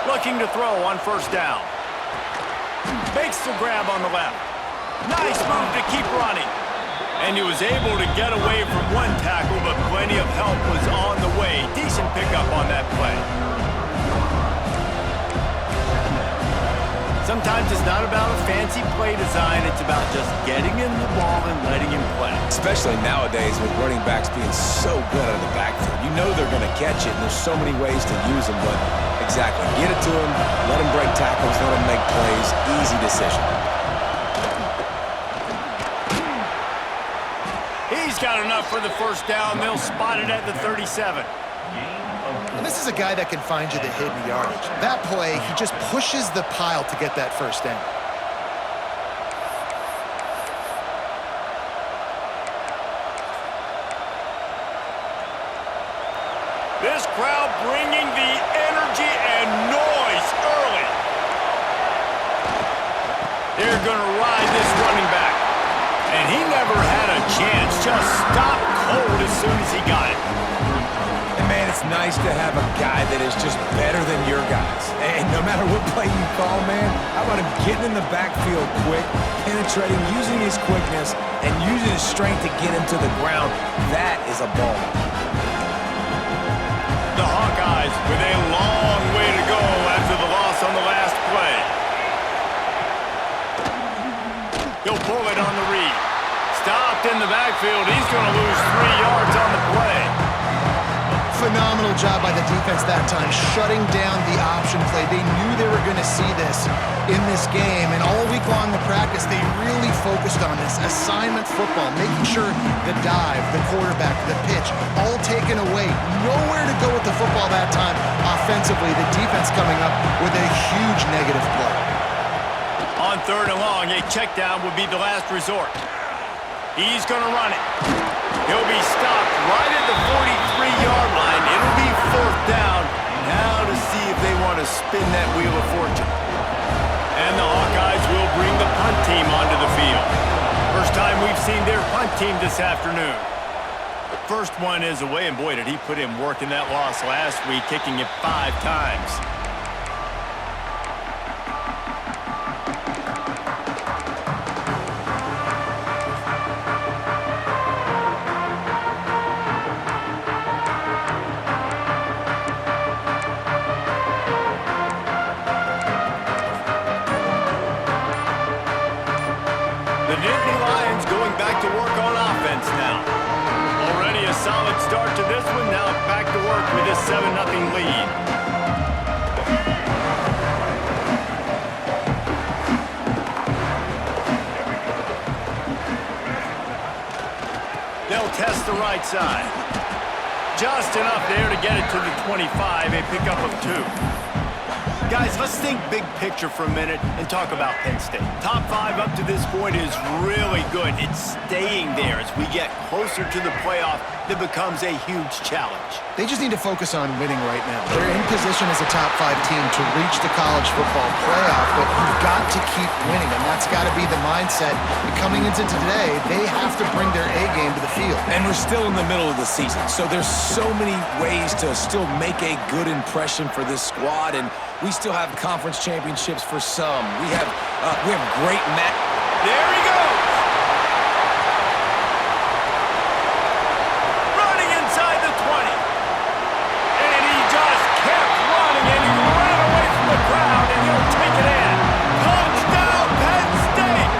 Looking to throw on first down. Makes the grab on the left. Nice move to keep running. And he was able to get away from one tackle, but plenty of help was on the way. Decent pickup on that play. Sometimes it's not about a fancy play design. It's about just getting him the ball and letting him play. Especially nowadays with running backs being so good out of the backfield. You know they're going to catch it, and there's so many ways to use them, but exactly. Get it to him, let him break tackles, let him make plays. Easy decision. He's got enough for the first down. They'll spot it at the 37. And this is a guy that can find you the hidden yardage. That play, he just pushes the pile to get that first down. This crowd bringing the energy and noise early. They're going to ride this running back. And he never had a chance. Just stopped cold as soon as he got it. And man, it's nice to have a guy that is just better than your guys. And no matter what play you call, man, how about him getting in the backfield quick, penetrating, using his quickness, and using his strength to get him to the ground. That is a ball. The Hawkeyes with a long way to go after the loss on the last play. He'll pull it on the read. Stopped in the backfield. He's going to lose 3 yards on the play. Phenomenal job by the defense that time, shutting down the option play. They knew they were going to see this in this game, and all week long in practice, they really focused on this assignment football, making sure the dive, the quarterback, the pitch, all taken away. Nowhere to go with the football that time offensively. The defense coming up with a huge negative play. On 3rd and long, a check down would be the last resort. He's going to run it. He'll be stopped right at the 43-yard line. It'll be 4th down. Now to see if they want to spin that wheel of fortune. And the Hawkeyes will bring the punt team onto the field. First time we've seen their punt team this afternoon. First one is away, and boy, did he put in work in that loss last week, kicking it 5 times. The Nittany Lions going back to work on offense now. Already a solid start to this one. Now back to work with this 7-0 lead. They'll test the right side. Just enough there to get it to the 25, a pickup of 2. Guys, let's think big picture for a minute and talk about Penn State. Top 5 up to this point is really good. It's staying there as we get closer to the playoff. That becomes a huge challenge. They just need to focus on winning right now. They're in position as a top 5 team to reach the college football playoff, but you've got to keep winning, and that's got to be the mindset. And coming into today, they have to bring their A game to the field. And we're still in the middle of the season, so there's so many ways to still make a good impression for this squad, and we still have conference championships for some. We have great There he goes! Running inside the 20. And he just kept running, and he ran away from the crowd, and he'll take it in. Touchdown, Penn State!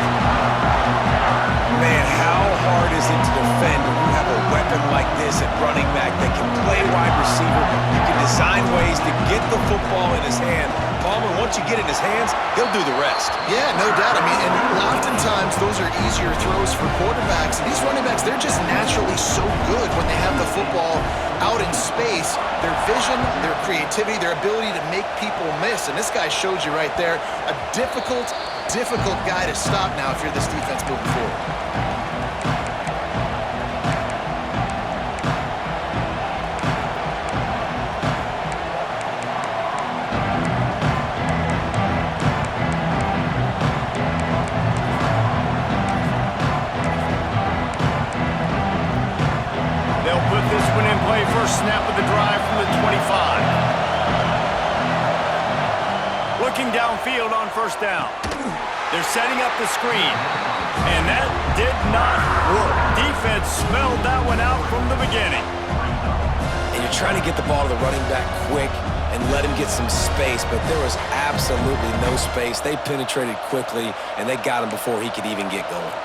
Man, how hard is it to defend when you have a weapon like this at running back that can play wide receiver? You can design ways to get the football in his hand. Palmer, once you get it in his hands, he'll do the rest. Yeah, no doubt. I mean, and oftentimes those are easier throws for quarterbacks. These running backs, they're just naturally so good when they have the football out in space. Their vision, their creativity, their ability to make people miss. And this guy showed you right there, a difficult guy to stop now if you're this defense moving forward. First snap of the drive from the 25. looking downfield on first down. They're setting up the screen, and that did not work. Defense smelled that one out from the beginning. And you're trying to get the ball to the running back quick and let him get some space, but there was absolutely no space. They penetrated quickly, and they got him before he could even get going.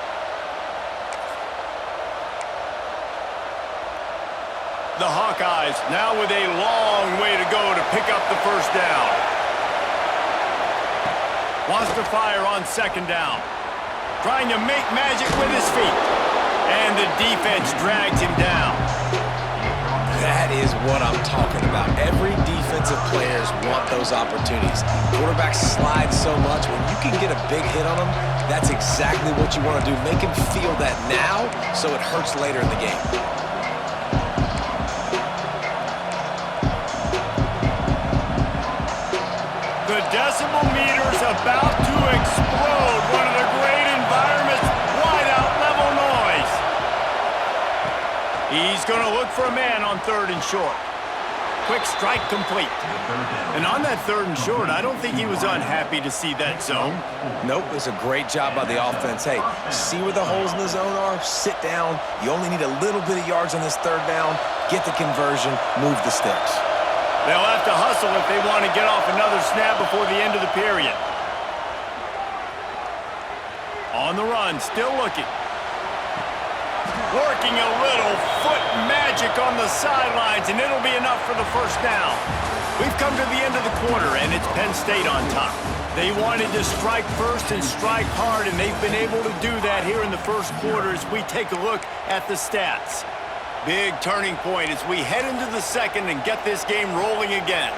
The Hawkeyes now with a long way to go to pick up the first down. Wants to fire on second down. Trying to make magic with his feet. And the defense drags him down. That is what I'm talking about. Every defensive players want those opportunities. Quarterbacks slide so much. When you can get a big hit on them, that's exactly what you want to do. Make him feel that now so it hurts later in the game. The decibel meter's about to explode. One of the great environments, wide out level noise. He's going to look for a man on third and short. Quick strike complete. And on that third and short, I don't think he was unhappy to see that zone. Nope, it was a great job by the offense. Hey, see where the holes in the zone are? Sit down. You only need a little bit of yards on this third down. Get the conversion, move the sticks. They'll have to hustle if they want to get off another snap before the end of the period. On the run, still looking. Working a little foot magic on the sidelines, and it'll be enough for the first down. We've come to the end of the quarter, and it's Penn State on top. They wanted to strike first and strike hard, and they've been able to do that here in the first quarter as we take a look at the stats. Big turning point as we head into the second and get this game rolling again.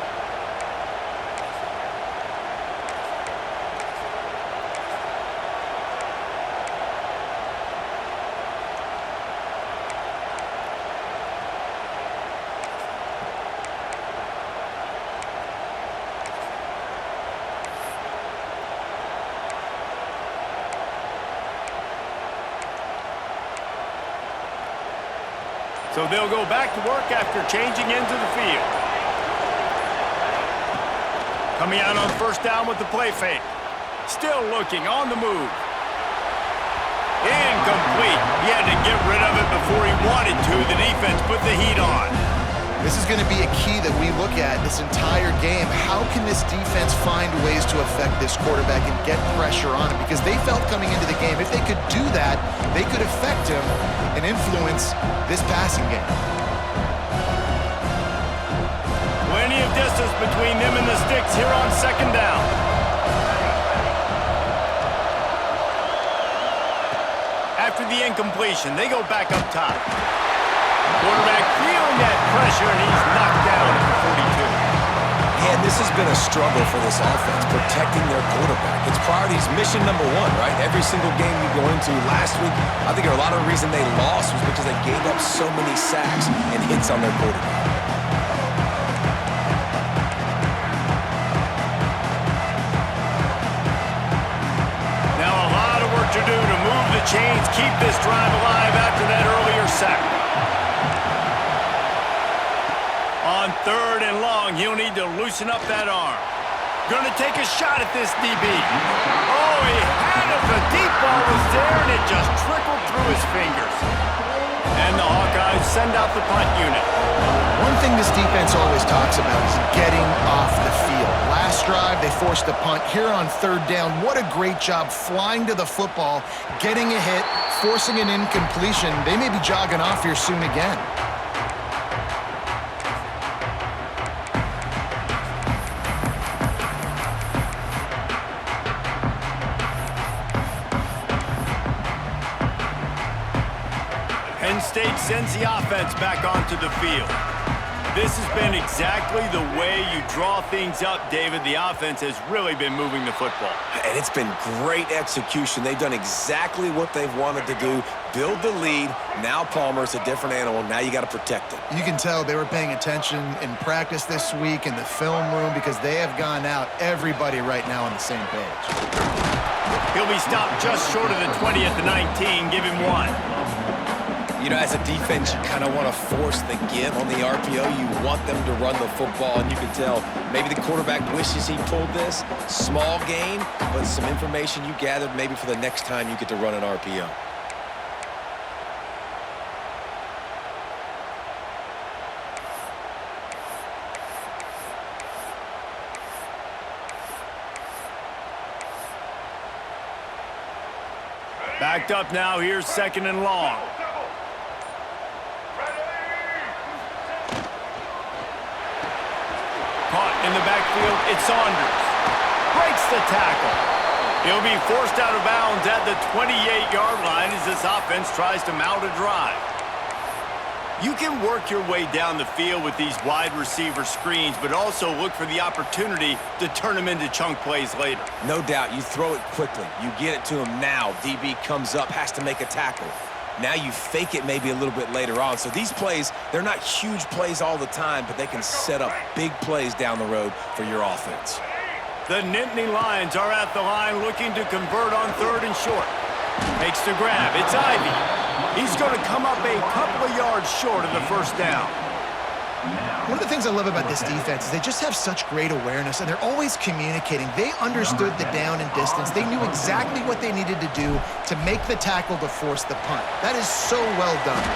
So they'll go back to work after changing into the field. Coming out on first down with the play fake. Still looking, on the move. Incomplete. He had to get rid of it before he wanted to. The defense put the heat on. This is going to be a key that we look at this entire game. How can this defense find ways to affect this quarterback and get pressure on him? Because they felt coming into the game, if they could do that, they could affect him and influence this passing game. Plenty of distance between them and the sticks here on second down. After the incompletion, they go back up top. Quarterback feeling that pressure, and he's knocked down at the 42. And this has been a struggle for this offense, protecting their quarterback. It's priorities, mission number one, right? Every single game you go into last week, I think a lot of the reason they lost was because they gave up so many sacks and hits on their quarterback. Now a lot of work to do to move the chains, keep this drive alive after that earlier sack. On third and long, he'll need to loosen up that arm. Going to take a shot at this DB. Oh, he had it. The deep ball was there, and it just trickled through his fingers. And the Hawkeyes send out the punt unit. One thing this defense always talks about is getting off the field. Last drive, they forced a punt. Here on third down, what a great job flying to the football, getting a hit, forcing an incompletion. They may be jogging off here soon again. Penn State sends the offense back onto the field. This has been exactly the way you draw things up, David. The offense has really been moving the football. And it's been great execution. They've done exactly what they've wanted to do. Build the lead. Now Palmer's a different animal. Now you got to protect him. You can tell they were paying attention in practice this week in the film room because they have gone out, everybody right now on the same page. He'll be stopped just short of the 20 at the 19. Give him one. You know, as a defense, you kind of want to force the give on the RPO. You want them to run the football, and you can tell maybe the quarterback wishes he pulled this. Small gain, but some information you gathered maybe for the next time you get to run an RPO. Backed up now, here's 2nd and long. Caught in the backfield, it's Saunders. Breaks the tackle. He'll be forced out of bounds at the 28-yard line as this offense tries to mount a drive. You can work your way down the field with these wide receiver screens, but also look for the opportunity to turn them into chunk plays later. No doubt, you throw it quickly. You get it to him now. DB comes up, has to make a tackle. Now you fake it maybe a little bit later on. So these plays, they're not huge plays all the time, but they can set up big plays down the road for your offense. The Nittany Lions are at the line looking to convert on 3rd and short. Makes the grab. It's Ivy. He's going to come up a couple of yards short of the first down. One of the things I love about this defense is they just have such great awareness, and they're always communicating. They understood the down and distance. They knew exactly what they needed to do to make the tackle to force the punt. That is so well done.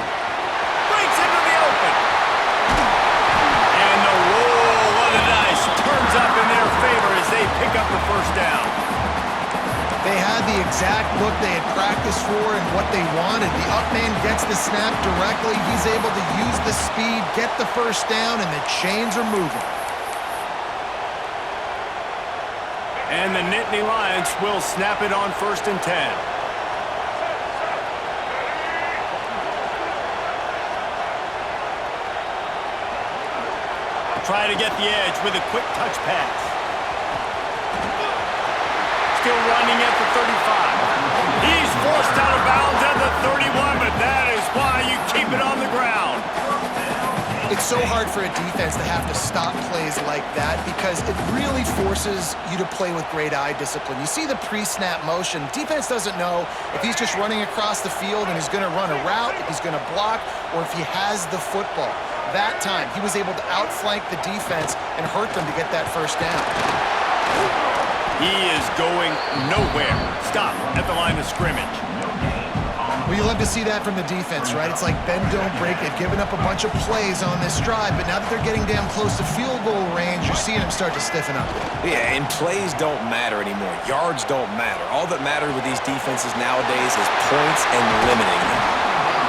Breaks into the open. And the roll of the dice turns up in their favor as they pick up the first down. They had the exact look they had practiced for and what they wanted. The up man gets the snap directly. He's able to use the speed, get the first down, and the chains are moving. And the Nittany Lions will snap it on 1st and 10. Try to get the edge with a quick touch pass. Still running at the 35. He's forced out of bounds at the 31, but that is why you keep it on the ground. It's so hard for a defense to have to stop plays like that because it really forces you to play with great eye discipline. You see the pre-snap motion. Defense doesn't know if he's just running across the field and he's going to run a route, if he's going to block, or if he has the football. That time, he was able to outflank the defense and hurt them to get that first down. He is going nowhere. Stop at the line of scrimmage. Well, you love to see that from the defense, right? It's like bend, don't break. They've given up a bunch of plays on this drive, but now that they're getting down close to field goal range, you're seeing them start to stiffen up. Yeah, and plays don't matter anymore. Yards don't matter. All that matters with these defenses nowadays is points and limiting them.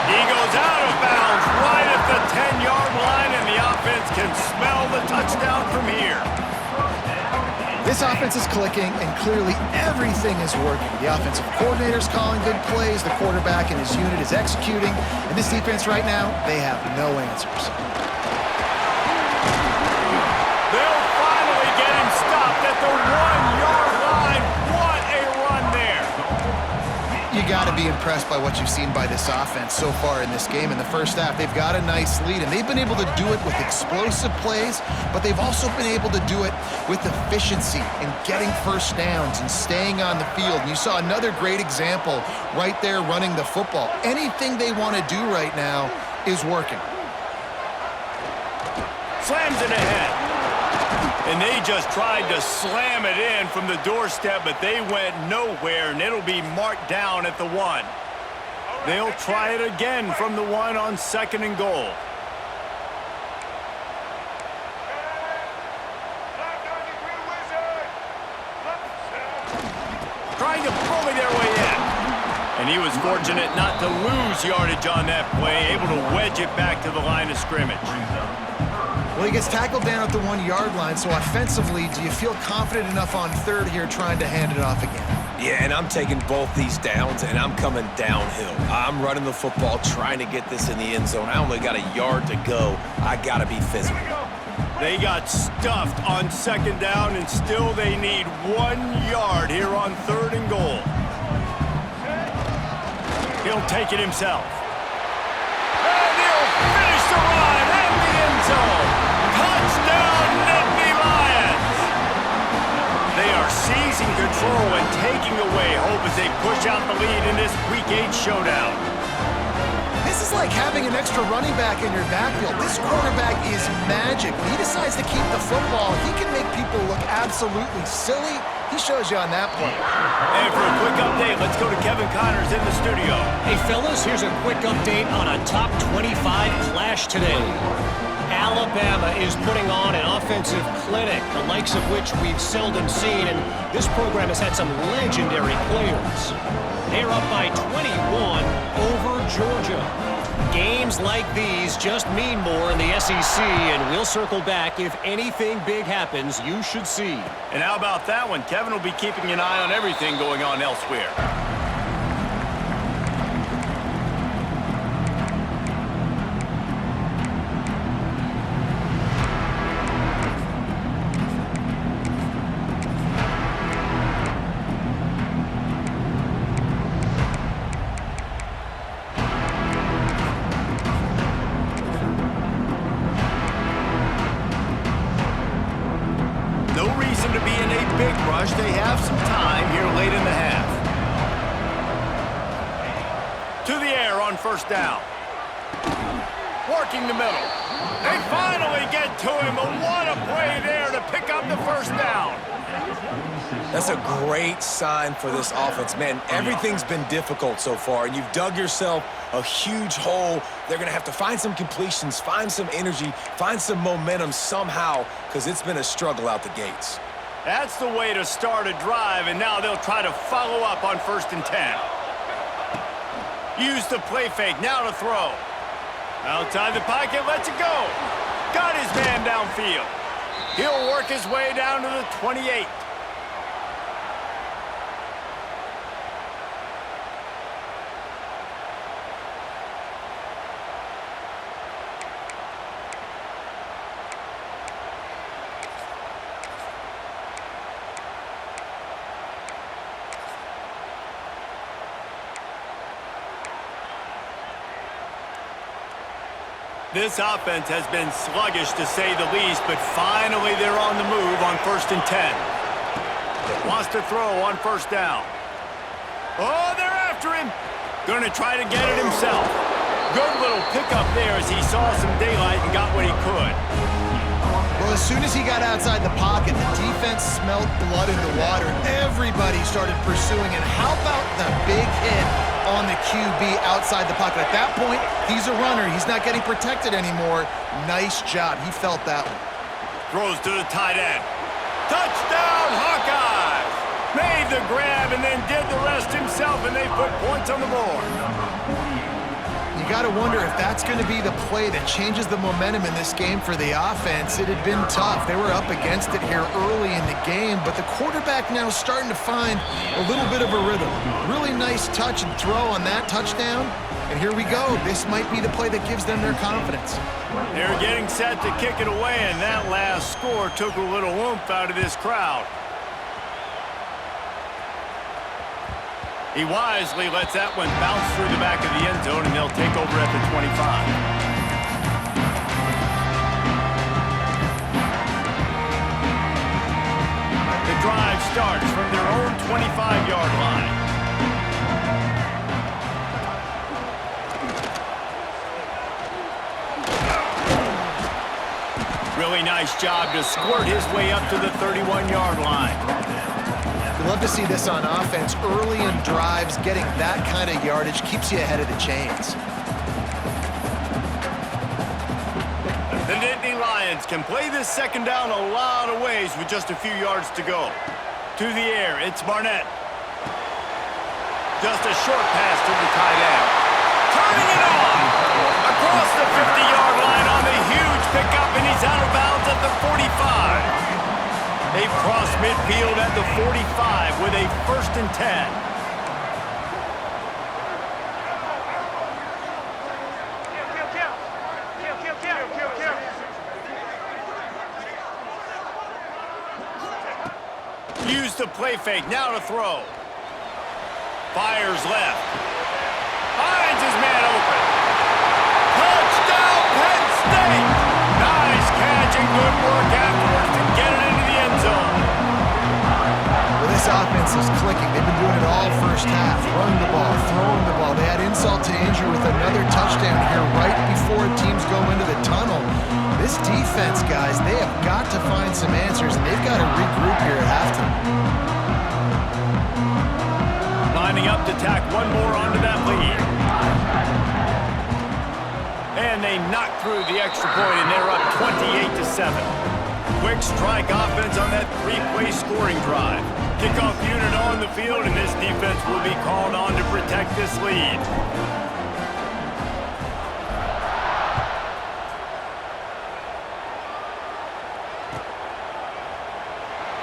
He goes out of bounds right at the 10-yard line, and the offense can smell the touchdown from here. This offense is clicking, and clearly everything is working. The offensive coordinator's calling good plays, the quarterback and his unit is executing, and this defense right now, they have no answers. They'll finally get him stopped at the 1-yard line. What a run there. You got to be impressed by what you've seen by this offense so far in this game. In the first half, they've got a nice lead, and they've been able to do it with explosive plays, but they've also been able to do it with efficiency and getting first downs and staying on the field. And you saw another great example right there running the football. Anything they want to do right now is working. Slams it ahead. And they just tried to slam it in from the doorstep, but they went nowhere, and it'll be marked down at the 1. They'll try it again from the 1 on 2nd and goal. Trying to bully their way in. And he was fortunate not to lose yardage on that play, able to wedge it back to the line of scrimmage. Well, he gets tackled down at the 1-yard line, so offensively, do you feel confident enough on 3rd here trying to hand it off again? Yeah, and I'm taking both these downs, and I'm coming downhill. I'm running the football, trying to get this in the end zone. I only got a yard to go. I got to be physical. They got stuffed on 2nd down, and still they need 1 yard here on 3rd and goal. He'll take it himself. And he'll finish the run in the end zone. Touchdown, Nittany Lions! They are seizing control and taking away hope as they push out the lead in this Week 8 showdown. This is like having an extra running back in your backfield. This quarterback is magic. When he decides to keep the football, he can make people look absolutely silly. He shows you on that play. And for a quick update, let's go to Kevin Connors in the studio. Hey, fellas, here's a quick update on a top 25 clash today. Alabama is putting on an offensive clinic, the likes of which we've seldom seen, and this program has had some legendary players. They're up by 21 over Georgia. Games like these just mean more in the SEC, and we'll circle back if anything big happens you should see. And how about that one? Kevin will be keeping an eye on everything going on elsewhere. They have some time here late in the half. To the air on first down. Working the middle. They finally get to him, but what a play there to pick up the first down. That's a great sign for this offense. Man, everything's been difficult so far, and you've dug yourself a huge hole. They're going to have to find some completions, find some energy, find some momentum somehow, because it's been a struggle out the gates. That's the way to start a drive, and now they'll try to follow up on 1st and 10. Use the play fake, now to throw. Outside the pocket, lets it go. Got his man downfield. He'll work his way down to the 28. This offense has been sluggish, to say the least, but finally they're on the move on 1st and 10. Wants to throw on 1st down. Oh, they're after him. Going to try to get it himself. Good little pickup there as he saw some daylight and got what he could. Well, as soon as he got outside the pocket, the defense smelled blood in the water. Everybody started pursuing, and how about the big hit on the QB outside the pocket? At that point, he's a runner. He's not getting protected anymore. Nice job. He felt that one. Throws to the tight end. Touchdown, Hawkeyes! Made the grab and then did the rest himself, and they put points on the board. You got to wonder if that's going to be the play that changes the momentum in this game for the offense. It had been tough. They were up against it here early in the game, but the quarterback now starting to find a little bit of a rhythm. Really nice touch and throw on that touchdown. And here we go. This might be the play that gives them their confidence. They're getting set to kick it away, and that last score took a little oomph out of this crowd. He wisely lets that one bounce through the back of the end zone, and they'll take over at the 25. The drive starts from their own 25-yard line. Really nice job to squirt his way up to the 31-yard line. We love to see this on offense. Early in drives, getting that kind of yardage keeps you ahead of the chains. The Nittany Lions can play this second down a lot of ways with just a few yards to go. To the air, it's Barnett. Just a short pass to the tight end. Turning it on! Across the 50-yard line on the huge pickup, and he's out of bounds at the 45. They've crossed midfield at the 45 with a 1st and 10. Use the play fake, now to throw. Fires left. Finds his man open. Touchdown, Penn State! Nice catch and good work afterwards to get it into the end zone. Well, this offense offense is clicking. They've been doing it all first half. Running the ball, throwing the ball. They had insult to injury with another touchdown here right before teams go into the tunnel. This defense, guys, they have got to find some answers, and they've got to regroup here at halftime. Lining up to tack one more onto that lead. And they knock through the extra point, and they're up 28-7. Quick strike offense on that three-play scoring drive. Kickoff unit on the field, and this defense will be called on to protect this lead.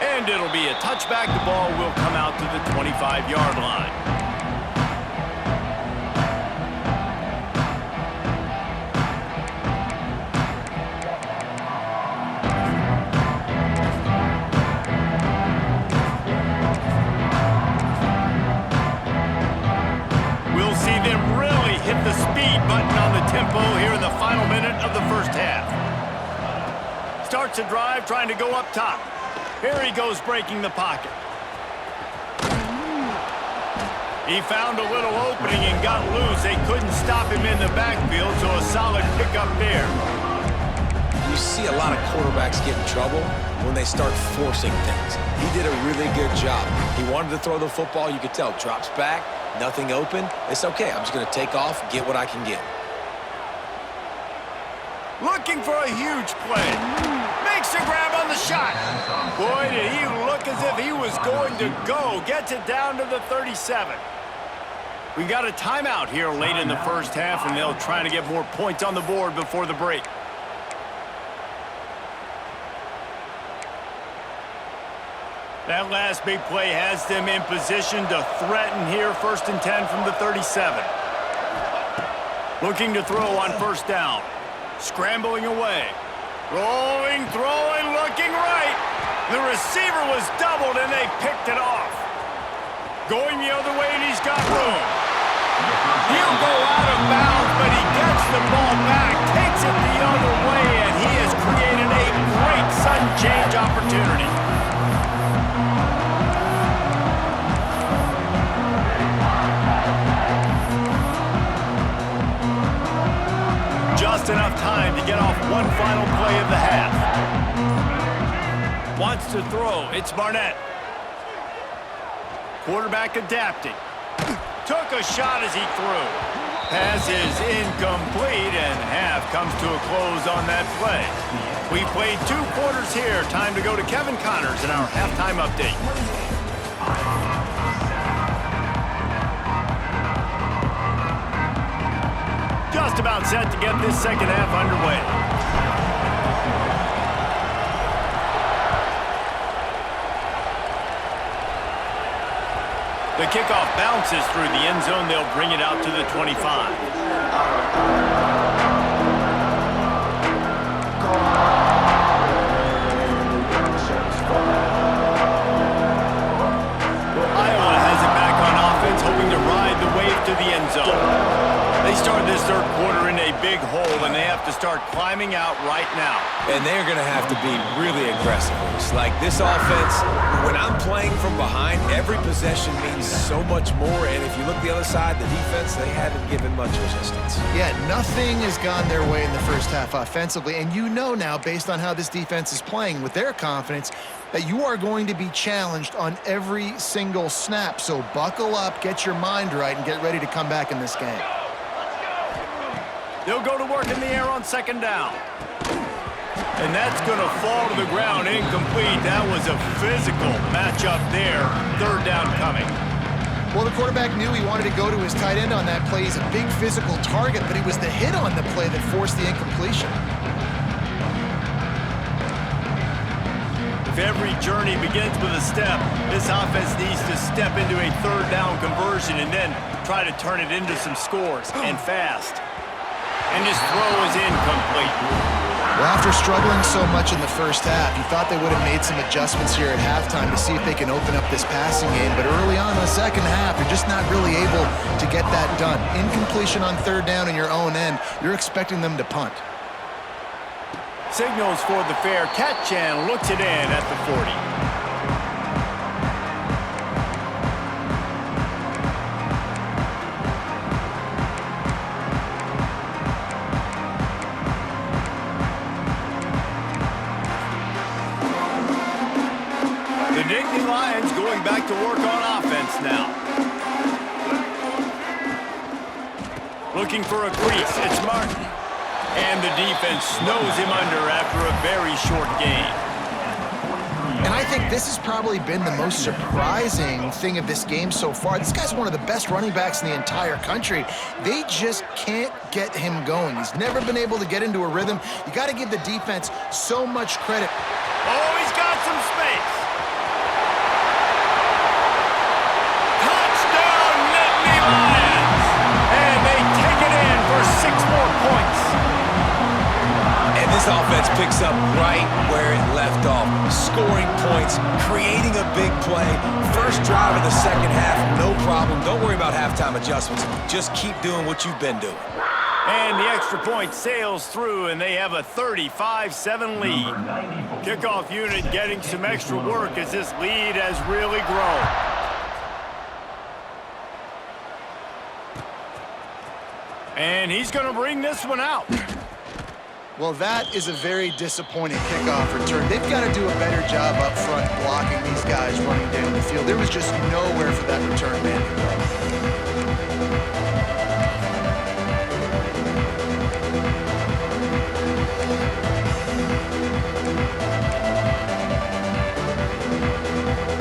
And it'll be a touchback. The ball will come out to the 25-yard line. We'll see them really hit the speed button on the tempo here in the final minute of the first half. Starts a drive trying to go up top. Here he goes breaking the pocket. He found a little opening and got loose. They couldn't stop him in the backfield, so a solid pickup there. You see a lot of quarterbacks get in trouble when they start forcing things. He did a really good job. He wanted to throw the football. You could tell. Drops back, nothing open. It's okay. I'm just going to take off, get what I can get. Looking for a huge play. Makes a grab on the shot. Boy, did he look as if he was going to go. Gets it down to the 37. We got a timeout here late in the first half, and they'll try to get more points on the board before the break. That last big play has them in position to threaten here. 1st and 10 from the 37. Looking to throw on first down. Scrambling away. Rolling, throwing, looking right. The receiver was doubled, and they picked it off. Going the other way, and he's got room. He'll go out of bounds, but he gets the ball back, takes it the other way, and he has created a great sudden change opportunity. Just enough time to get off one final play of the half. Wants to throw. It's Barnett. Quarterback adapting. Took a shot as he threw. Pass is incomplete, and half comes to a close on that play. We've played 2 quarters here. Time to go to Kevin Connors in our halftime update. Just about set to get this second half underway. The kickoff bounces through the end zone. They'll bring it out to the 25. Iowa has it back on offense, hoping to ride the wave to the end zone. They start this third quarter in a big hole, and they have to start climbing out right now. And they're going to have to be really aggressive. It's like this offense, when I'm playing from behind, every possession means so much more. And if you look the other side, the defense, they haven't given much resistance. Yeah, nothing has gone their way in the first half offensively. And you know now, based on how this defense is playing with their confidence, that you are going to be challenged on every single snap. So buckle up, get your mind right, and get ready to come back in this game. They'll go to work in the air on second down. And that's going to fall to the ground incomplete. That was a physical matchup there. Third down coming. Well, the quarterback knew he wanted to go to his tight end on that play. He's a big physical target, but it was the hit on the play that forced the incompletion. If every journey begins with a step, this offense needs to step into a third down conversion and then try to turn it into some scores, and fast. And his throw is incomplete. Well, after struggling so much in the first half, you thought they would have made some adjustments here at halftime to see if they can open up this passing game. But early on in the second half, you're just not really able to get that done. Incompletion on third down in your own end, you're expecting them to punt. Signals for the fair catch and looks it in at the 40. Lions going back to work on offense now. Looking for a crease. It's Martin. And the defense snows him under after a very short game. And I think this has probably been the most surprising thing of this game so far. This guy's one of the best running backs in the entire country. They just can't get him going. He's never been able to get into a rhythm. You got to give the defense so much credit. Oh, he's got some space. Touchdown, Nittany Lions. And they take it in for 6 more points. And this offense picks up right where it left off. Scoring points, creating a big play. First drive of the second half, no problem. Don't worry about halftime adjustments. Just keep doing what you've been doing. And the extra point sails through, and they have a 35-7 lead. Kickoff unit getting some extra work as this lead has really grown. And he's going to bring this one out. Well, that is a very disappointing kickoff return. They've got to do a better job up front blocking these guys running down the field. There was just nowhere for that return man to go.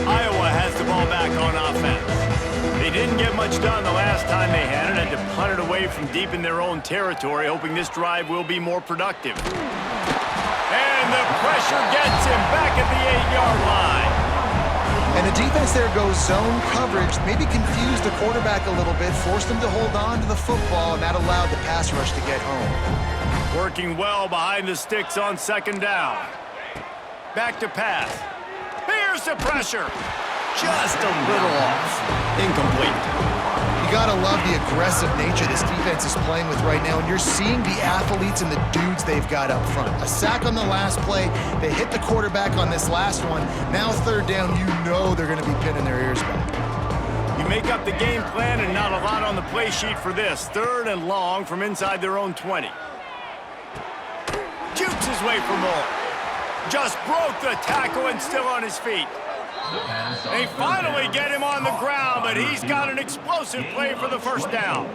Iowa has the ball back on offense. They didn't get much done the last time they had it, had to punt it away from deep in their own territory, hoping this drive will be more productive. And the pressure gets him back at the 8-yard line. And the defense there goes zone coverage, maybe confused the quarterback a little bit, forced him to hold on to the football, and that allowed the pass rush to get home. Working well behind the sticks on second down. Back to pass. Here's the pressure. Just a little off. Incomplete. You gotta love the aggressive nature this defense is playing with right now, and you're seeing the athletes and the dudes they've got up front. A sack on the last play, they hit the quarterback on this last one. Now third down, you know they're gonna be pinning their ears back. You make up the game plan and not a lot on the play sheet for this. 3rd and long from inside their own 20. Shoots his way for more. Just broke the tackle and still on his feet. They finally get him on the ground, but he's got an explosive play for the first down.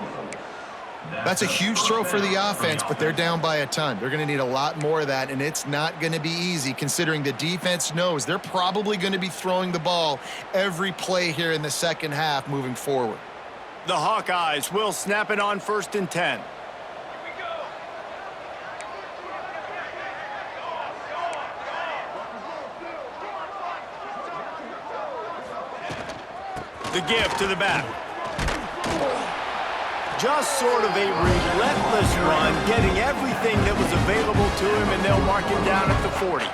That's a huge throw for the offense, but they're down by a ton. They're going to need a lot more of that, and it's not going to be easy considering the defense knows they're probably going to be throwing the ball every play here in the second half moving forward. The Hawkeyes will snap it on 1st and 10. The give to the back. Just sort of a relentless run, getting everything that was available to him, and they'll mark him down at the 40.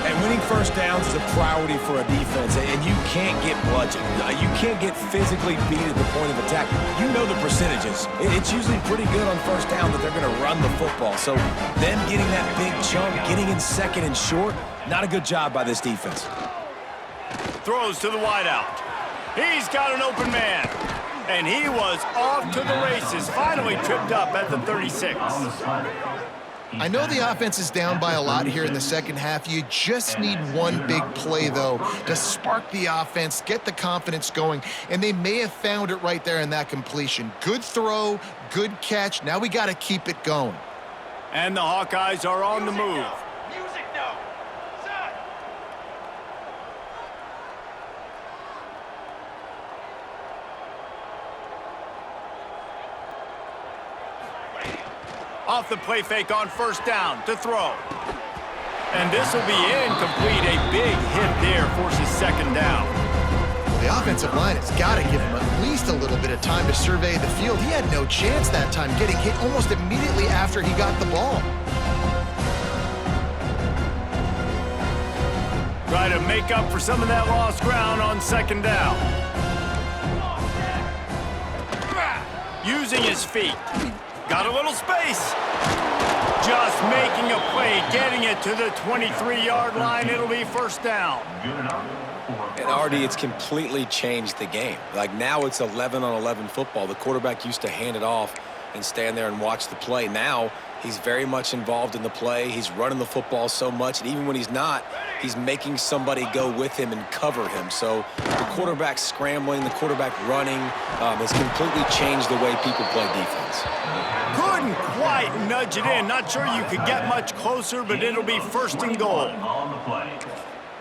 And winning first downs is a priority for a defense, and you can't get bludgeoned. You can't get physically beat at the point of attack. You know the percentages. It's usually pretty good on first down that they're going to run the football. So them getting that big chunk, getting in second and short, not a good job by this defense. Throws to the wideout. He's got an open man. And he was off to the races, finally tripped up at the 36. I know the offense is down by a lot here in the second half. You just need one big play, though, to spark the offense, get the confidence going, and they may have found it right there in that completion. Good throw, good catch. Now we got to keep it going. And the Hawkeyes are on the move. Off the play fake on first down to throw. And this will be incomplete. A big hit there forces second down. The offensive line has got to give him at least a little bit of time to survey the field. He had no chance that time, getting hit almost immediately after he got the ball. Try to make up for some of that lost ground on second down. Using his feet. Got a little space. Just making a play, getting it to the 23-yard line. It'll be first down. And Artie, it's completely changed the game. Like now it's 11-on-11 football. The quarterback used to hand it off and stand there and watch the play. Now he's very much involved in the play. He's running the football so much, and even when he's not, he's making somebody go with him and cover him. So the quarterback scrambling, the quarterback running has completely changed the way people play defense. Couldn't quite nudge it in. Not sure you could get much closer, but it'll be first and goal.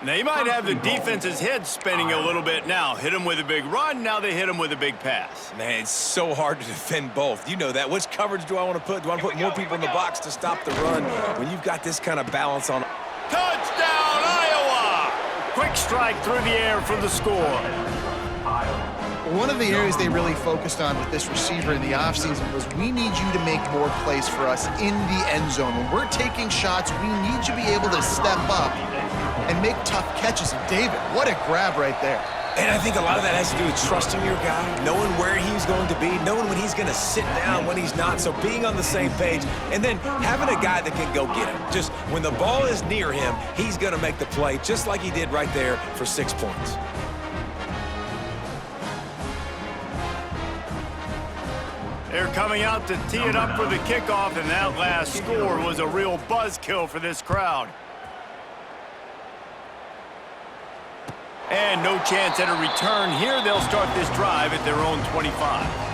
They might have the defense's head spinning a little bit now. Hit him with a big run, now they hit him with a big pass. Man, it's so hard to defend both. You know that. Which coverage do I want to put? Do I want to put more people in the box to stop the run? When you've got this kind of balance on... Touchdown, Iowa! Quick strike through the air for the score. One of the areas they really focused on with this receiver in the offseason was we need you to make more plays for us in the end zone. When we're taking shots, we need you to be able to step up and make tough catches. And David, what a grab right there. And I think a lot of that has to do with trusting your guy, knowing where he's going to be, knowing when he's going to sit down, when he's not, so being on the same page, and then having a guy that can go get him. Just when the ball is near him, he's going to make the play, just like he did right there for 6 points. They're coming out to tee it up for the kickoff, and that last score was a real buzzkill for this crowd. And no chance at a return here. They'll start this drive at their own 25.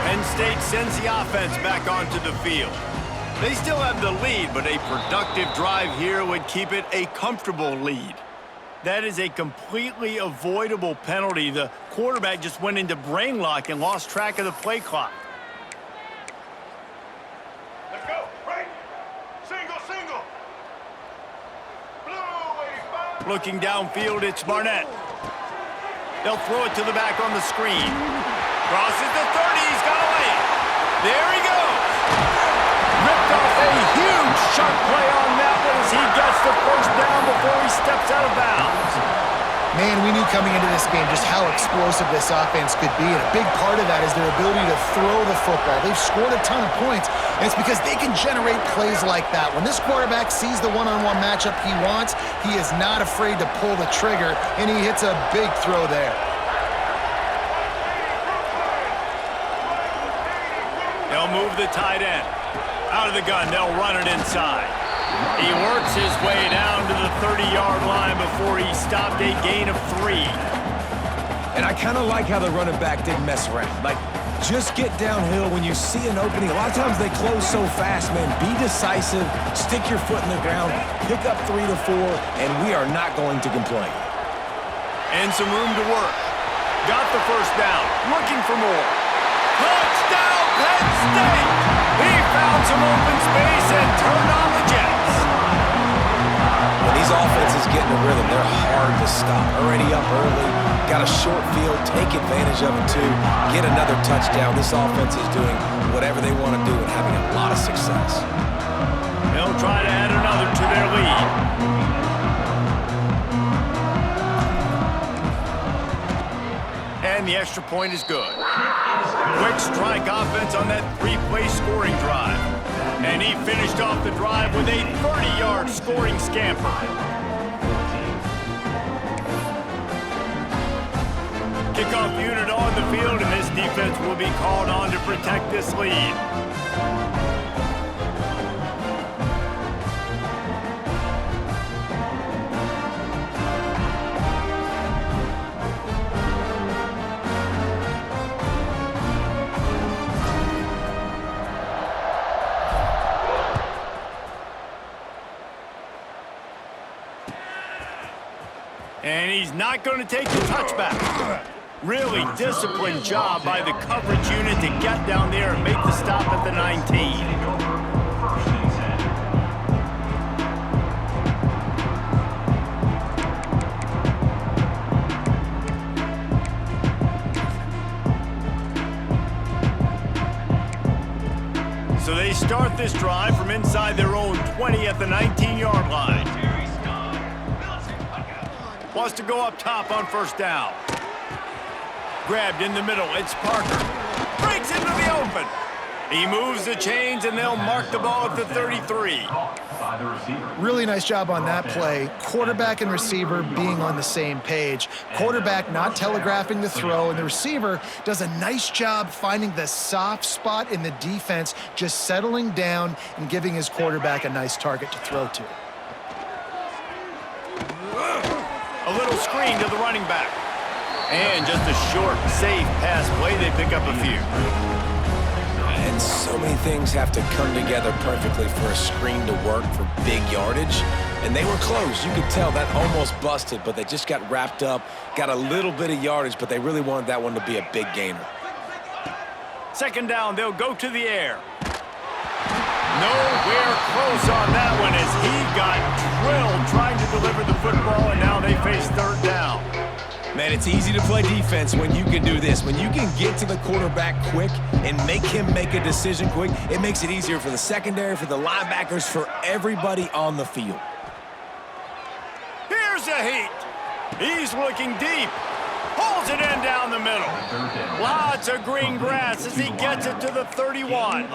Penn State sends the offense back onto the field. They still have the lead, but a productive drive here would keep it a comfortable lead. That is a completely avoidable penalty. The quarterback just went into brain lock and lost track of the play clock. Let's go. Right. Single, single. Blue 85. Looking downfield, it's Barnett. They'll throw it to the back on the screen. Crosses the 30, he's got to lay it. There he goes. Ripped off a huge sharp play on that one as he gets the first down before he steps out of bounds. Man, we knew coming into this game just how explosive this offense could be, and a big part of that is their ability to throw the football. They've scored a ton of points, and it's because they can generate plays like that. When this quarterback sees the one-on-one matchup he wants, he is not afraid to pull the trigger, and he hits a big throw there. They'll move the tight end. Out of the gun, they'll run it inside. He works his way down to the 30-yard line before he stopped a gain of 3. And I kind of like how the running back didn't mess around. Like, just get downhill when you see an opening. A lot of times they close so fast, man. Be decisive, stick your foot in the ground, pick up 3 to 4, and we are not going to complain. And some room to work. got the first down, looking for more. Touchdown, Penn State! He found some open space and turned on the Jets. When these offenses get in a rhythm, they're hard to stop. Already up early, got a short field, take advantage of it too, get another touchdown. This offense is doing whatever they want to do and having a lot of success. They'll try to add another to their lead. And the extra point is good. Quick strike offense on that three-play scoring drive. And he finished off the drive with a 30-yard scoring scamper. Kickoff unit on the field, and this defense will be called on to protect this lead. And he's not going to take the touchback. Really disciplined job by the coverage unit to get down there and make the stop at the 19. So they start this drive from inside their own 20 at the 19-yard line. Wants to go up top on first down. Grabbed in the middle, it's Parker. Breaks into the open. He moves the chains, and they'll mark the ball at the 33. Really nice job on that play. Quarterback and receiver being on the same page. Quarterback not telegraphing the throw, and the receiver does a nice job finding the soft spot in the defense, just settling down and giving his quarterback a nice target to throw to. A little screen to the running back. And just a short, safe pass play. They pick up a few. And so many things have to come together perfectly for a screen to work for big yardage. And they were close. You could tell that almost busted, but they just got wrapped up, got a little bit of yardage, but they really wanted that one to be a big gainer. Second down, they'll go to the air. Nowhere close on that one as he got drilled trying to deliver the football, and now they face third down. Man, it's easy to play defense when you can do this. When you can get to the quarterback quick and make him make a decision quick, it makes it easier for the secondary, for the linebackers, for everybody on the field. Here's a heat. He's looking deep. Pulls it in down the middle. Lots of green grass as he gets it to the 31.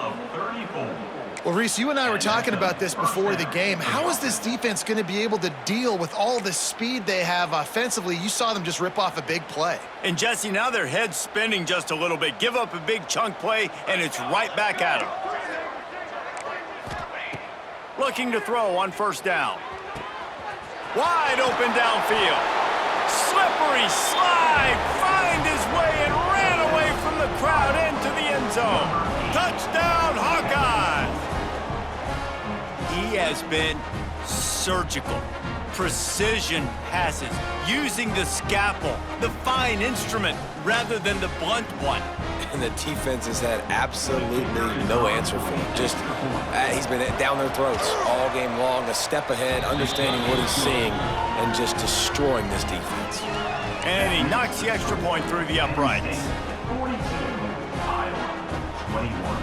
Well, Reese, you and I were talking about this before the game. How is this defense going to be able to deal with all the speed they have offensively? You saw them just rip off a big play. And, Jesse, now their head's spinning just a little bit. Give up a big chunk play, and it's right back at them. Looking to throw on first down. Wide open downfield. Slippery slide. Find his way and ran away from the crowd into the end zone. Touchdown, Hawkeyes! He has been surgical. Precision passes, using the scalpel, the fine instrument, rather than the blunt one. And the defense has had absolutely no answer for him. Just, he's been down their throats all game long, a step ahead, understanding what he's seeing, and just destroying this defense. And he knocks the extra point through the uprights. 42, Iowa, 21.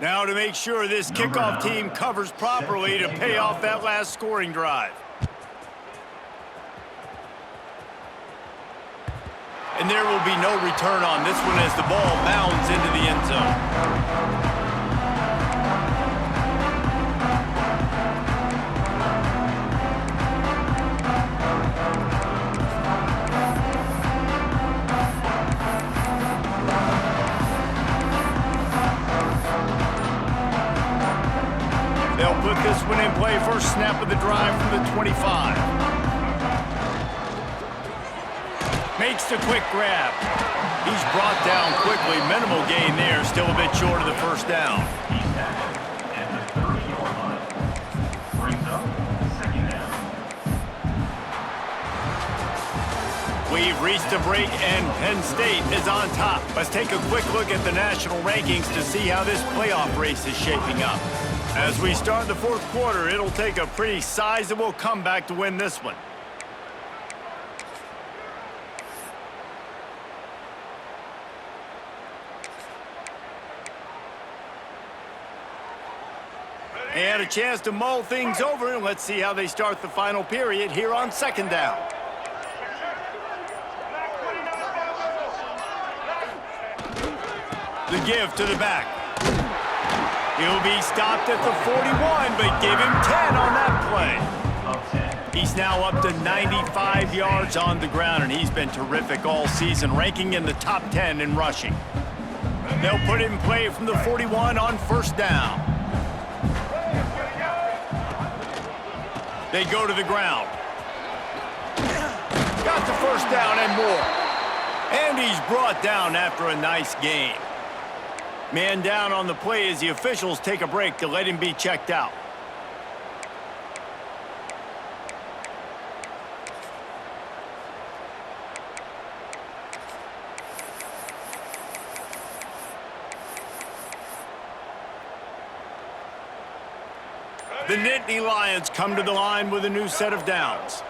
Now to make sure this kickoff team covers properly to pay off that last scoring drive. And there will be no return on this one as the ball bounds into the end zone. They'll put this one in play first snap of the drive from the 25. Makes the quick grab. He's brought down quickly. Minimal gain there. Still a bit short of the first down. We've reached a break, and Penn State is on top. Let's take a quick look at the national rankings to see how this playoff race is shaping up. As we start the fourth quarter, it'll take a pretty sizable comeback to win this one. And a chance to mull things over, and let's see how they start the final period here on second down. The give to the back. He'll be stopped at the 41, but give him 10 on that play. He's now up to 95 yards on the ground, and he's been terrific all season, ranking in the top 10 in rushing. They'll put him in play from the 41 on first down. They go to the ground. Got the first down and more. And he's brought down after a nice gain. Man down on the play as the officials take a break to let him be checked out. The Nittany Lions come to the line with a new set of downs.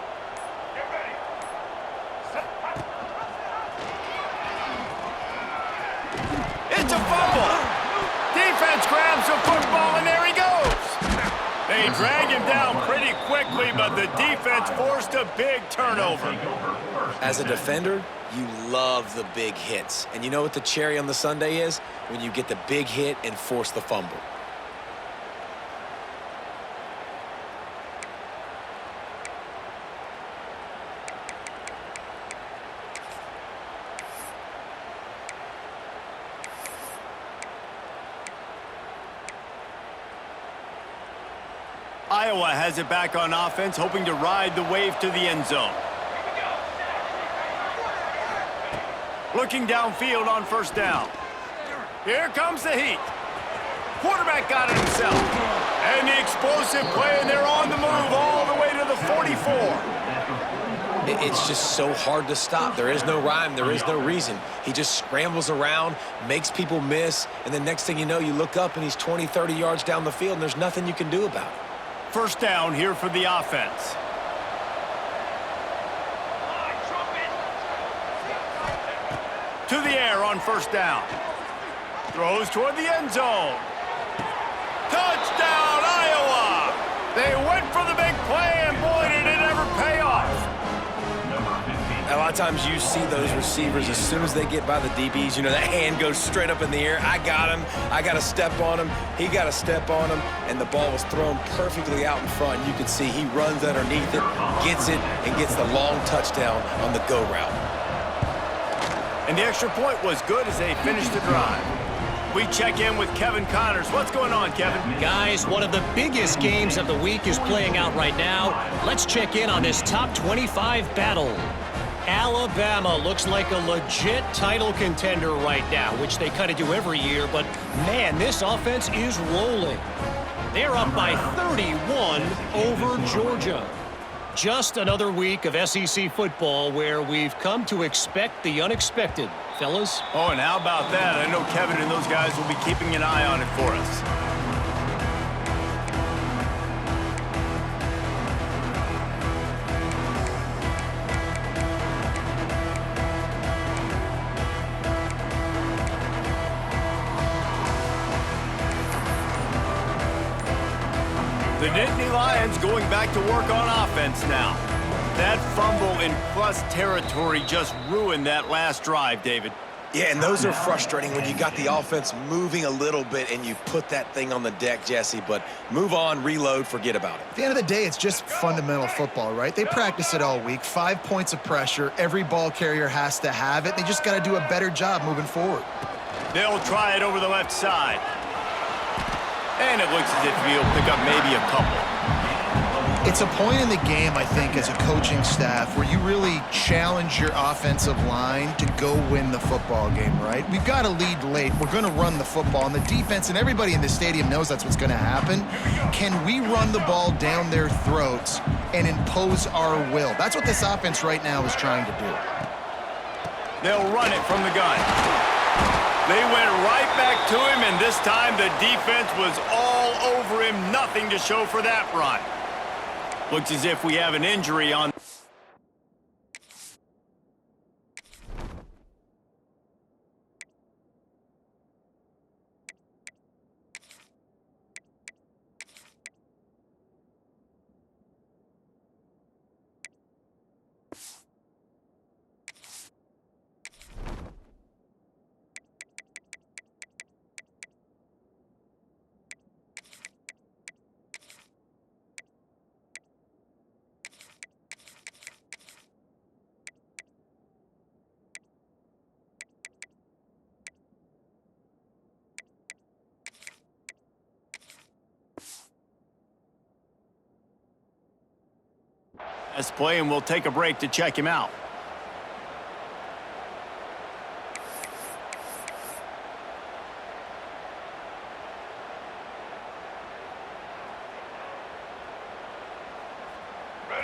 It's a fumble. Defense grabs the football, and there he goes. They drag him down pretty quickly, but the defense forced a big turnover. As a defender, you love the big hits. And you know what the cherry on the sundae is? When you get the big hit and force the fumble. Iowa has it back on offense, hoping to ride the wave to the end zone. Looking downfield on first down. Here comes the heat. Quarterback got it himself. And the explosive play, and they're on the move all the way to the 44. It's just so hard to stop. There is no rhyme. There is no reason. He just scrambles around, makes people miss, and the next thing you know, you look up and he's 20, 30 yards down the field, and there's nothing you can do about it. First down here for the offense. To the air on first down. Throws toward the end zone. Touchdown, Iowa! They went for the big play, and boy, did it ever pay off. A lot of times you see those receivers, as soon as they get by the DBs, you know, that hand goes straight up in the air. I got him. I got to step on him. He got to step on him. And the ball was thrown perfectly out in front. And you can see he runs underneath it, gets it, and gets the long touchdown on the go route. And the extra point was good as they finished the drive. We check in with Kevin Connors. What's going on, Kevin? Guys, one of the biggest games of the week is playing out right now. Let's check in on this top 25 battle. Alabama looks like a legit title contender right now, which they kind of do every year, but man, this offense is rolling. They're up by 31 over Georgia. Just another week of SEC football where we've come to expect the unexpected, fellas. Oh, and how about that? I know Kevin and those guys will be keeping an eye on it for us. The Nittany Lions going back to work on offense now. That fumble in plus territory just ruined that last drive, David. Yeah, and those are frustrating when you got the offense moving a little bit and you put that thing on the deck, Jesse, but move on, reload, forget about it. At the end of the day, it's just fundamental football, right? They practice it all week. 5 points of pressure. Every ball carrier has to have it. They just got to do a better job moving forward. They'll try it over the left side. And it looks as if he'll pick up maybe a couple. It's a point in the game, I think, as a coaching staff where you really challenge your offensive line to go win the football game, right? We've got to lead late. We're going to run the football. And the defense and everybody in the stadium knows that's what's going to happen. Can we run the ball down their throats and impose our will? That's what this offense right now is trying to do. They'll run it from the gun. They went right back to him, and this time the defense was all over him. Nothing to show for that run. Looks as if we have an injury on. Let's play, and we'll take a break to check him out.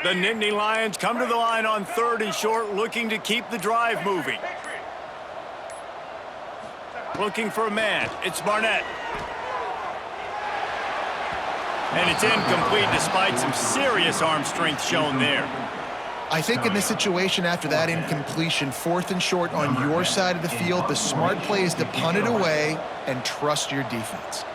The Nittany Lions come to the line on 3rd and short, looking to keep the drive moving. Looking for a man. It's Barnett. And it's incomplete despite some serious arm strength shown there. I think in this situation after that incompletion, 4th and short on your side of the field, the smart play is to punt it away and trust your defense.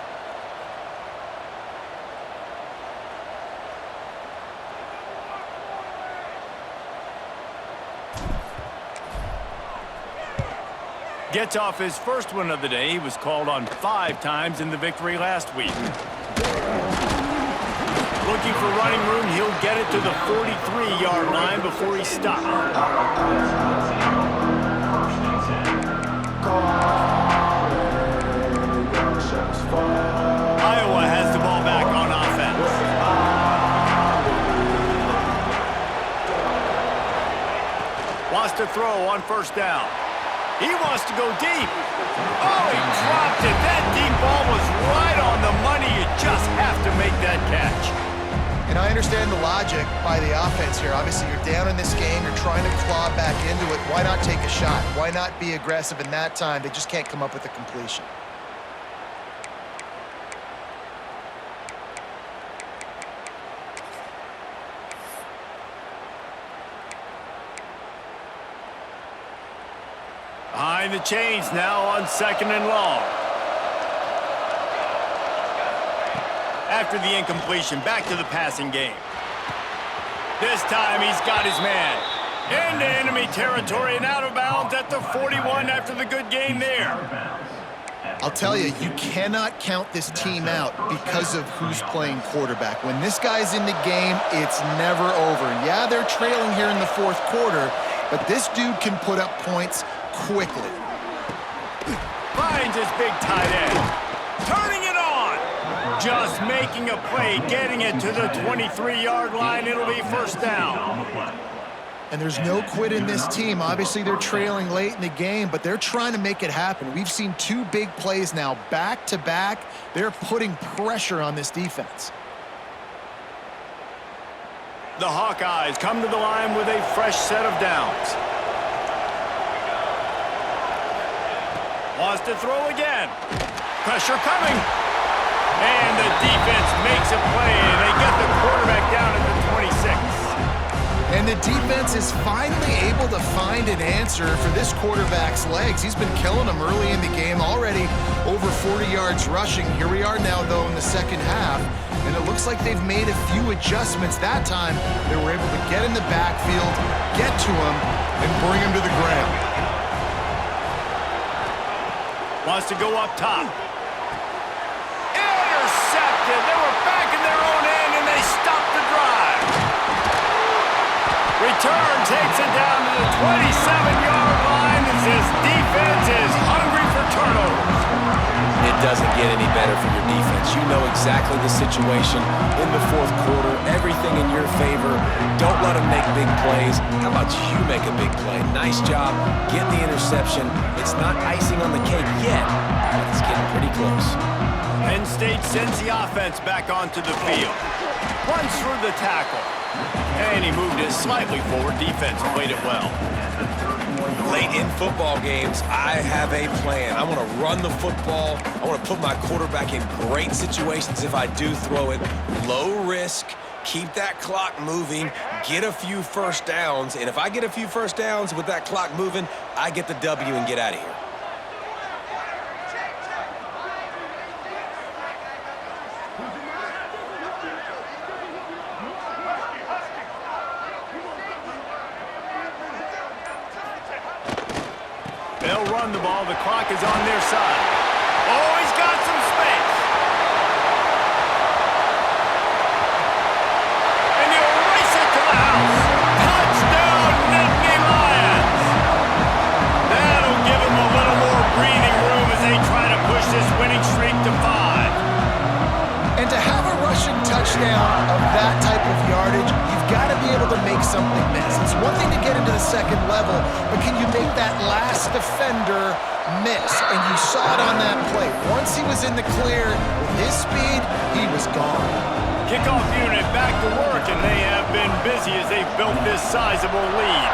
Gets off his first one of the day. He was called on 5 times in the victory last week. Looking for running room, he'll get it to the 43-yard line before he stops. Iowa has the ball back on offense. Wants to throw on 1st down. He wants to go deep. Oh, he dropped it. That deep ball was right on the money. You just have to make that catch. And I understand the logic by the offense here. Obviously, you're down in this game. You're trying to claw back into it. Why not take a shot? Why not be aggressive in that time? They just can't come up with a completion. Behind the chains now on 2nd and long. After the incompletion, back to the passing game. This time he's got his man. Into enemy territory and out of bounds at the 41 after the good game there. I'll tell you, you cannot count this team out because of who's playing quarterback. When this guy's in the game, it's never over. Yeah, they're trailing here in the 4th quarter, but this dude can put up points quickly. Finds his big tight end. Turning it on. Just making a play, getting it to the 23-yard line. It'll be 1st down. And there's no quit in this team. Obviously, they're trailing late in the game, but they're trying to make it happen. We've seen 2 big plays now, back-to-back. They're putting pressure on this defense. The Hawkeyes come to the line with a fresh set of downs. Wants to throw again. Pressure coming. And the defense makes a play. They get the quarterback down at the 26. And the defense is finally able to find an answer for this quarterback's legs. He's been killing them early in the game, already over 40 yards rushing. Here we are now, though, in the 2nd half. And it looks like they've made a few adjustments. That time, they were able to get in the backfield, get to him, and bring him to the ground. Wants to go up top. Intercepted. They were back in their own end, and they stopped the drive. Return takes it down to the 27-yard line as this defense is hungry for turnovers. It doesn't get get any better for your defense. You know exactly the situation in the fourth quarter, everything in your favor. Don't let them make big plays. How about you make a big play? Nice job getting the interception. It's not icing on the cake yet, but it's getting pretty close. Penn State sends the offense back onto the field. Runs through the tackle. And he moved it slightly forward. Defense played it well. Late in football games, I have a plan. I want to run the football. I want to put my quarterback in great situations if I do throw it. Low risk, keep that clock moving, get a few first downs. And if I get a few first downs with that clock moving, I get the W and get out of here. They'll run the ball. The clock is on their side. Oh, he's got some space. And he'll race it to the house. Touchdown, Nittany Lions. That'll give him a little more breathing room as they try to push this winning streak to 5. And to have a rushing touchdown of that type of yardage, you've got to be able to make something miss. It's one thing to get into the second level, but can you make that last defender miss? And you saw it on that play. Once he was in the clear, with his speed, he was gone. Kickoff unit back to work, and they have been busy as they've built this sizable lead.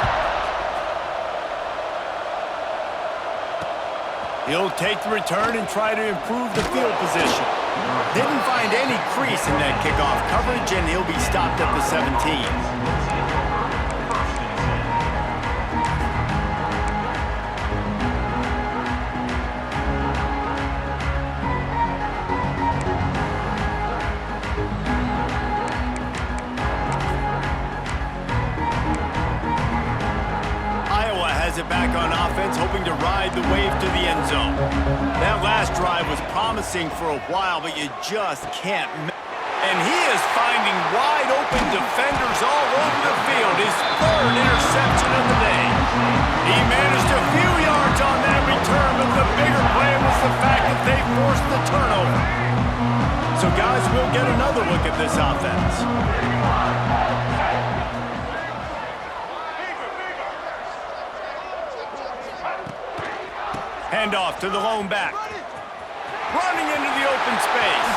He'll take the return and try to improve the field position. Didn't find any crease in that kickoff coverage, and he'll be stopped at the 17. It back on offense, hoping to ride the wave to the end zone. That last drive was promising for a while, but you just can't. And he is finding wide open defenders all over the field. His third interception of the day. He managed a few yards on that return, but the bigger play was the fact that they forced the turnover. So guys, we'll get another look at this offense. Handoff to the lone back. Running into the open space.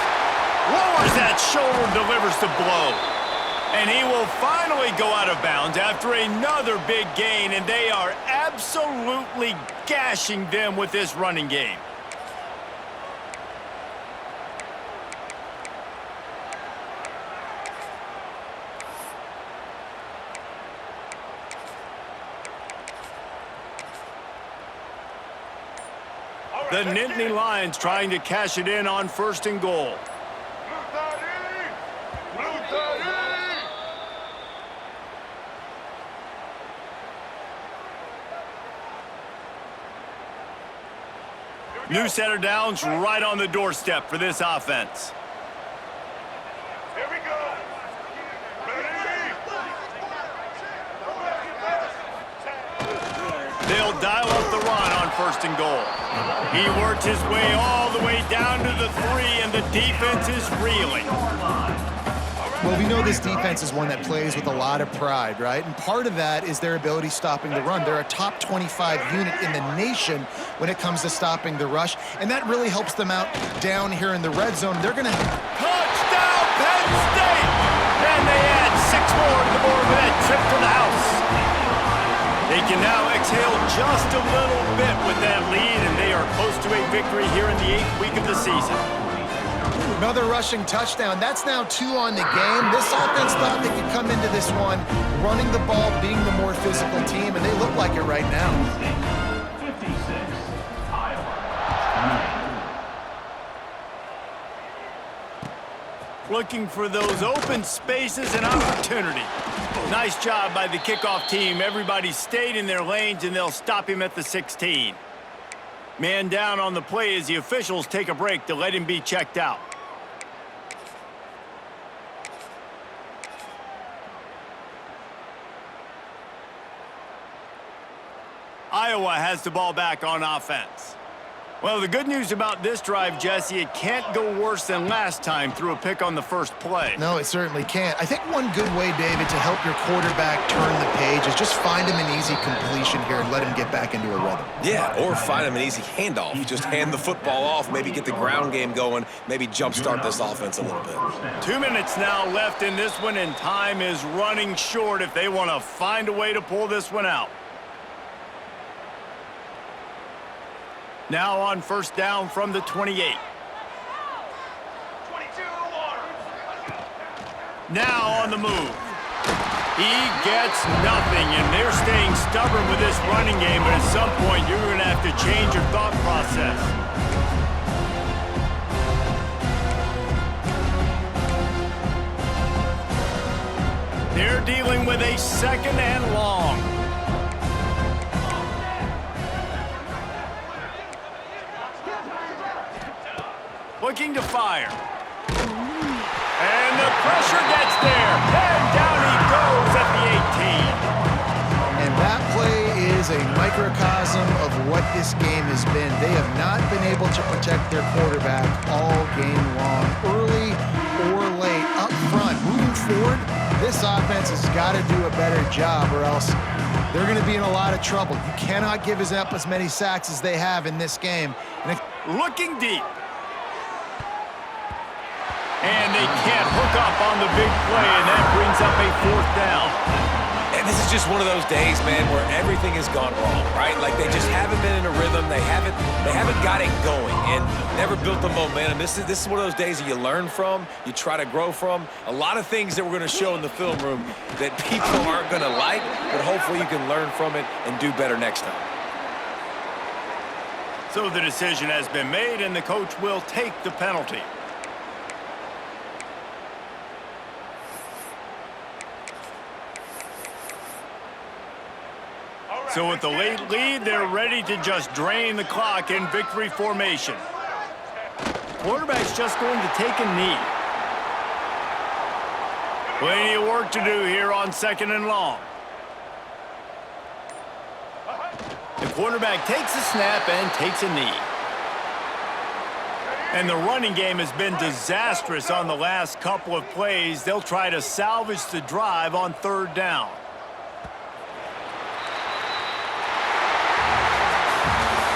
Lowers that shoulder, delivers the blow. And he will finally go out of bounds after another big gain, and they are absolutely gashing them with this running game. The Nittany Lions trying to cash it in on 1st and goal. New setter downs right on the doorstep for this offense. Here we go. They'll dial up the run on 1st and goal. He worked his way all the way down to the 3, and the defense is reeling. Well, we know this defense is one that plays with a lot of pride, right? And part of that is their ability stopping the run. They're a top 25 unit in the nation when it comes to stopping the rush, and that really helps them out down here in the red zone. They're going to... Touchdown, Penn State! And they add 6 more to the board with that trip to the house. They can now exhale just a little bit with that lead, and they are close to a victory here in the 8th week of the season. Another rushing touchdown. That's now 2 on the game. This offense thought they could come into this one running the ball, being the more physical team, and they look like it right now. 56, Iowa. Looking for those open spaces and opportunity. Nice job by the kickoff team. Everybody stayed in their lanes, and they'll stop him at the 16. Man down on the play as the officials take a break to let him be checked out. Iowa has the ball back on offense. Well, the good news about this drive, Jesse, it can't go worse than last time through a pick on the first play. No, it certainly can't. I think one good way, David, to help your quarterback turn the page is just find him an easy completion here and let him get back into a rhythm. Yeah, or find him an easy handoff. Just hand the football off, maybe get the ground game going, maybe jumpstart this offense a little bit. 2 minutes now left in this one, and time is running short if they want to find a way to pull this one out. Now on first down from the 28. 22 water. Now on the move. He gets nothing, and they're staying stubborn with this running game, but at some point you're going to have to change your thought process. They're dealing with a 2nd and long. Looking to fire. And the pressure gets there. And down he goes at the 18. And that play is a microcosm of what this game has been. They have not been able to protect their quarterback all game long, early or late, up front. Moving forward, this offense has got to do a better job or else they're going to be in a lot of trouble. You cannot give up as many sacks as they have in this game. And looking deep. And they can't hook up on the big play, and that brings up a 4th down. And this is just one of those days, man, where everything has gone wrong, right? Like they just haven't been in a rhythm. They haven't got it going and never built the momentum. This is one of those days that you learn from, you try to grow from. A lot of things that we're going to show in the film room that people aren't going to like, but hopefully you can learn from it and do better next time. So the decision has been made, and the coach will take the penalty. So with the late lead, they're ready to just drain the clock in victory formation. Quarterback's just going to take a knee. Plenty of work to do here on 2nd and long. The quarterback takes a snap and takes a knee. And the running game has been disastrous on the last couple of plays. They'll try to salvage the drive on 3rd down.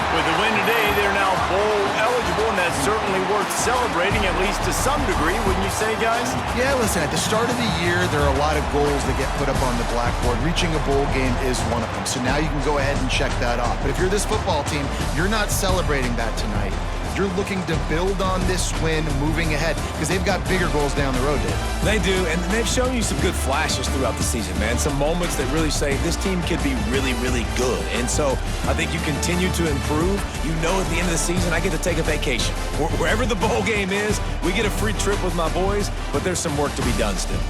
With the win today, they're now bowl eligible, and that's certainly worth celebrating, at least to some degree, wouldn't you say, guys? yeah, listen, at the start of the year, there are a lot of goals that get put up on the blackboard. Reaching a bowl game is one of them. So now you can go ahead and check that off. But if you're this football team, you're not celebrating that tonight. You're looking to build on this win moving ahead because they've got bigger goals down the road, Dave. They do, and they've shown you some good flashes throughout the season, man. Some moments that really say this team could be really, really good. And so I think you continue to improve. You know at the end of the season, I get to take a vacation. Wherever the bowl game is, we get a free trip with my boys, but there's some work to be done still.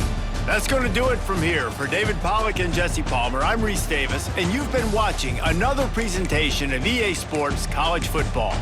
That's going to do it from here. For David Pollack and Jesse Palmer, I'm Reese Davis, and you've been watching another presentation of EA Sports College Football.